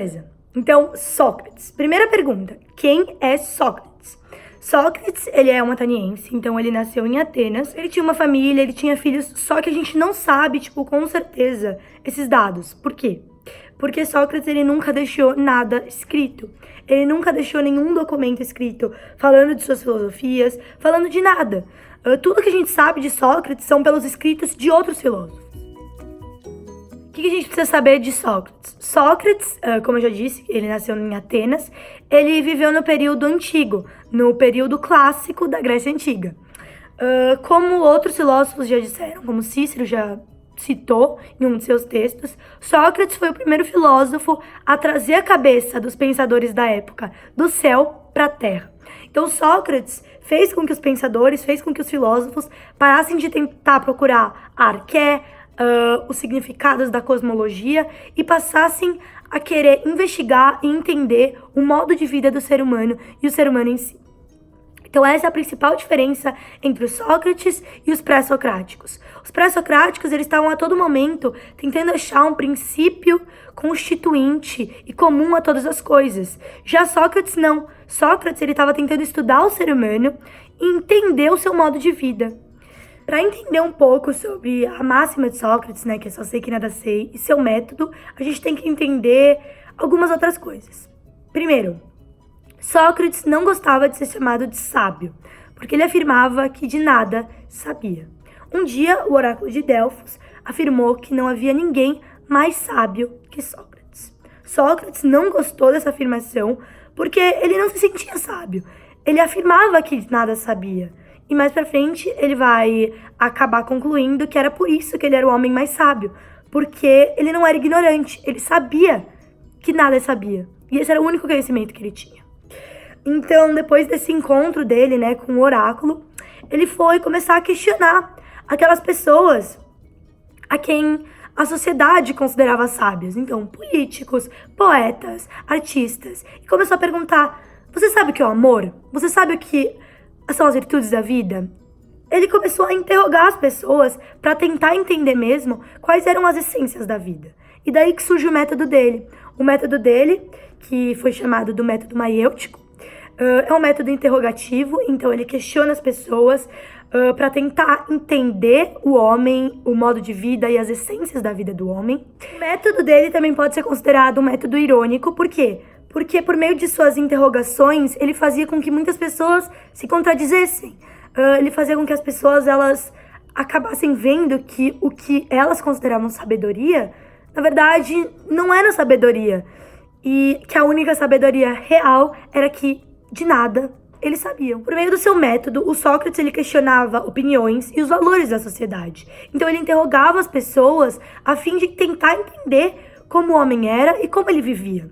Beleza. Então, Sócrates. Primeira pergunta. Quem é Sócrates? Sócrates, ele é um ateniense, então ele nasceu em Atenas. Ele tinha uma família, ele tinha filhos, só que a gente não sabe, com certeza, esses dados. Por quê? Porque Sócrates, ele nunca deixou nada escrito. Ele nunca deixou nenhum documento escrito falando de suas filosofias, falando de nada. Tudo que a gente sabe de Sócrates são pelos escritos de outros filósofos. O que a gente precisa saber de Sócrates? Sócrates, como eu já disse, ele nasceu em Atenas. Ele viveu no período antigo, no período clássico da Grécia Antiga. Como outros filósofos já disseram, como Cícero já citou em um de seus textos, Sócrates foi o primeiro filósofo a trazer a cabeça dos pensadores da época do céu para a terra. Então, Sócrates fez com que os pensadores, fez com que os filósofos parassem de tentar procurar a arqué, os significados da cosmologia e passassem a querer investigar e entender o modo de vida do ser humano e o ser humano em si. Então essa é a principal diferença entre os Sócrates e os pré-socráticos. Os pré-socráticos, eles estavam a todo momento tentando achar um princípio constituinte e comum a todas as coisas. Já Sócrates não. Sócrates, ele estava tentando estudar o ser humano e entender o seu modo de vida. Para entender um pouco sobre a máxima de Sócrates, né, que é só sei que nada sei, e seu método, a gente tem que entender algumas outras coisas. Primeiro, Sócrates não gostava de ser chamado de sábio, porque ele afirmava que de nada sabia. Um dia, o oráculo de Delfos afirmou que não havia ninguém mais sábio que Sócrates. Sócrates não gostou dessa afirmação porque ele não se sentia sábio. Ele afirmava que de nada sabia. E mais pra frente, ele vai acabar concluindo que era por isso que ele era o homem mais sábio. Porque ele não era ignorante, ele sabia que nada sabia. E esse era o único conhecimento que ele tinha. Então, depois desse encontro dele, né, com o oráculo, ele foi começar a questionar aquelas pessoas a quem a sociedade considerava sábias. Então, políticos, poetas, artistas. E começou a perguntar, você sabe o que é o amor? Você sabe o que são as virtudes da vida? Ele começou a interrogar as pessoas para tentar entender mesmo quais eram as essências da vida. E daí que surge o método dele. O método dele, que foi chamado do método maiêutico, é um método interrogativo, então ele questiona as pessoas para tentar entender o homem, o modo de vida e as essências da vida do homem. O método dele também pode ser considerado um método irônico, por quê? Porque por meio de suas interrogações, ele fazia com que muitas pessoas se contradizessem. Ele fazia com que as pessoas elas acabassem vendo que o que elas consideravam sabedoria, na verdade, não era sabedoria. E que a única sabedoria real era que, de nada, eles sabiam. Por meio do seu método, o Sócrates ele questionava opiniões e os valores da sociedade. Então ele interrogava as pessoas a fim de tentar entender como o homem era e como ele vivia.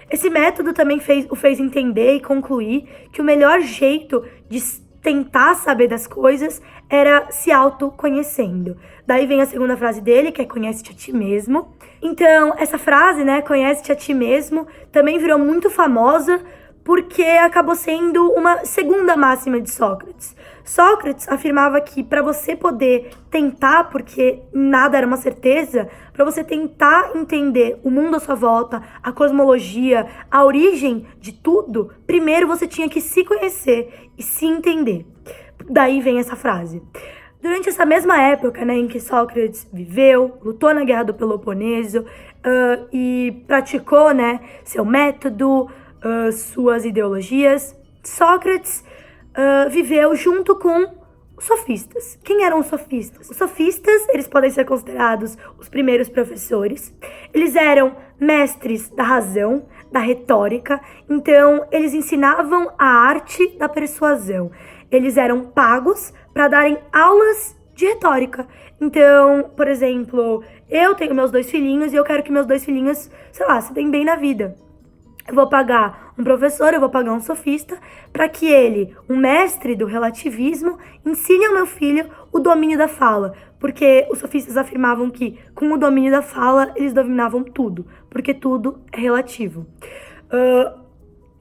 Esse método também o fez entender e concluir que o melhor jeito de tentar saber das coisas era se autoconhecendo. Daí vem a segunda frase dele, que é conhece-te a ti mesmo. Então, essa frase, né, conhece-te a ti mesmo, também virou muito famosa porque acabou sendo uma segunda máxima de Sócrates. Sócrates afirmava que para você poder tentar, porque nada era uma certeza, para você tentar entender o mundo à sua volta, a cosmologia, a origem de tudo, primeiro você tinha que se conhecer e se entender. Daí vem essa frase. Durante essa mesma época, né, em que Sócrates viveu, lutou na Guerra do Peloponeso e praticou, né, seu método, suas ideologias, Sócrates viveu junto com os sofistas. Quem eram os sofistas? Os sofistas, eles podem ser considerados os primeiros professores. Eles eram mestres da razão, da retórica. Então, eles ensinavam a arte da persuasão. Eles eram pagos para darem aulas de retórica. Então, por exemplo, eu tenho meus 2 filhinhos e eu quero que meus 2 filhinhos, sei lá, se deem bem na vida. Eu vou pagar um professor, eu vou pagar um sofista, para que ele, um mestre do relativismo, ensine ao meu filho o domínio da fala. Porque os sofistas afirmavam que, com o domínio da fala, eles dominavam tudo, porque tudo é relativo.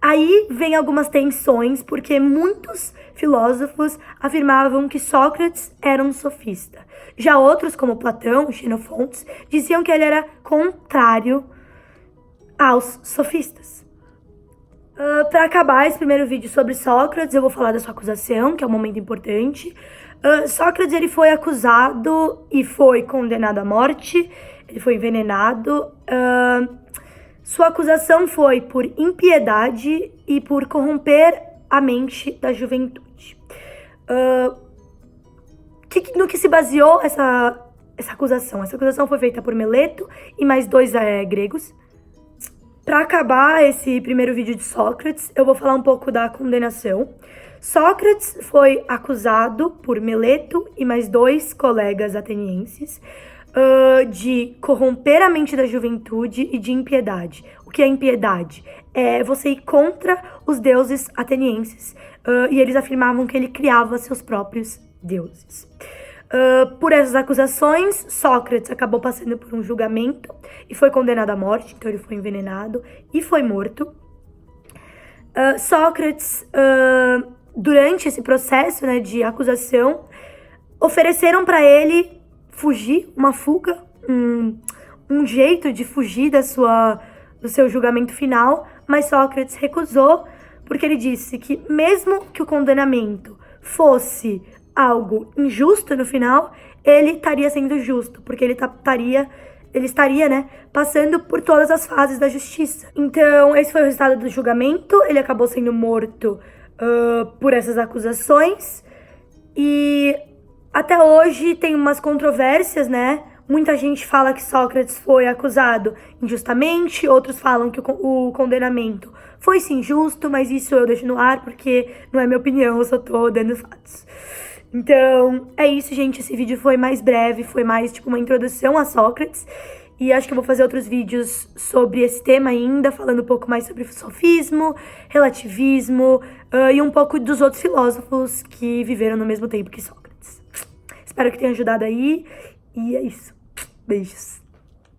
Aí vem algumas tensões, porque muitos filósofos afirmavam que Sócrates era um sofista. Já outros, como Platão, Xenofontes, diziam que ele era contrário aos sofistas. Para acabar esse primeiro vídeo sobre Sócrates, eu vou falar da sua acusação, que é um momento importante. Sócrates, ele foi acusado e foi condenado à morte, ele foi envenenado. Sua acusação foi por impiedade e por corromper a mente da juventude. No que se baseou essa acusação? Essa acusação foi feita por Meleto e mais 2 gregos. Para acabar esse primeiro vídeo de Sócrates, eu vou falar um pouco da condenação. Sócrates foi acusado por Meleto e mais 2 colegas atenienses de corromper a mente da juventude e de impiedade. O que é impiedade? É você ir contra os deuses atenienses. E eles afirmavam que ele criava seus próprios deuses. Por essas acusações, Sócrates acabou passando por um julgamento e foi condenado à morte, então ele foi envenenado e foi morto. Sócrates, durante esse processo, né, de acusação, ofereceram para ele fugir, uma fuga, um jeito de fugir do seu julgamento final, mas Sócrates recusou, porque ele disse que mesmo que o condenamento fosse algo injusto no final, ele estaria sendo justo, porque ele estaria, né, passando por todas as fases da justiça. Então, esse foi o resultado do julgamento, ele acabou sendo morto por essas acusações, e até hoje tem umas controvérsias, né? Muita gente fala que Sócrates foi acusado injustamente, outros falam que o condenamento foi sim justo, mas isso eu deixo no ar porque não é minha opinião, eu só tô dando fatos. Então, é isso, gente. Esse vídeo foi mais breve, foi mais tipo uma introdução a Sócrates. E acho que eu vou fazer outros vídeos sobre esse tema ainda, falando um pouco mais sobre sofismo, relativismo e um pouco dos outros filósofos que viveram no mesmo tempo que Sócrates. Espero que tenha ajudado aí. E é isso. Beijos.